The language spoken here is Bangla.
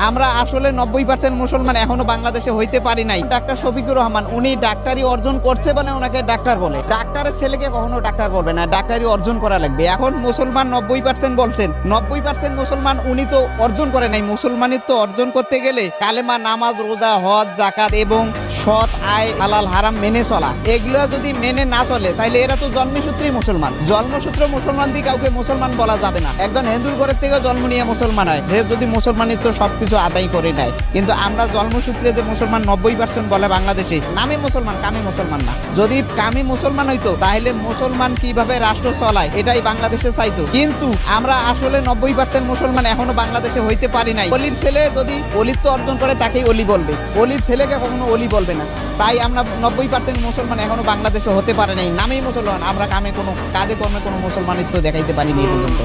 আমরা আসলে 90% মুসলমান এখনো বাংলাদেশে হইতে পারি নাই। ডাক্তার শফিকুর রহমান উনি ডাক্তারি অর্জন করছে বলে ওনাকে ডাক্তার বলে। ডাক্তারের ছেলেকে কখনো ডাক্তার বলবে না, ডাক্তারি অর্জন করা লাগবে। এখন মুসলমান 90% বলছেন, 90% মুসলমান উনি তো অর্জন করে নাই। মুসলমানিত্ব অর্জন করতে গেলে কালেমা, নামাজ, রোজা, হজ, যাকাত এবং সৎ আয়, হালাল হারাম মেনে চলা, এগুলো যদি মেনে না চলে তাহলে এরা তো জন্মসূত্রেই মুসলমান। জন্মসূত্র মুসলমান দিয়ে কাউকে মুসলমান বলা যাবে না। একজন হিন্দুর ঘরের থেকে জন্ম নিয়ে মুসলমান হয়, সে যদি মুসলমানিত্ব সবকিছু আদায় করে নেয়। কিন্তু আমরা জন্মসূত্রে যে মুসলমান 90% বলে বাংলাদেশে, নামে মুসলমান, কামে মুসলমান না। যদি কামে মুসলমান হইতো তাহলে মুসলমান কিভাবে রাষ্ট্র চলায় এটাই বাংলাদেশে চাইতো। কিন্তু আমরা আসলে 90% মুসলমান এখনো বাংলাদেশে হইতে পারি নাই। অলির ছেলে যদি অলিত্ব অর্জন করে তাকেই অলি বলবে, অলির ছেলেকে কখনো অলি বলবে না। তাই আমরা 90% মুসলমান এখনো বাংলাদেশে হতে পারে নাই, নামেই মুসলমান। আমরা কামে কোনো কাজে কর্মে কোনো মুসলমানিত্ব দেখাইতে পারিনি এই পর্যন্ত।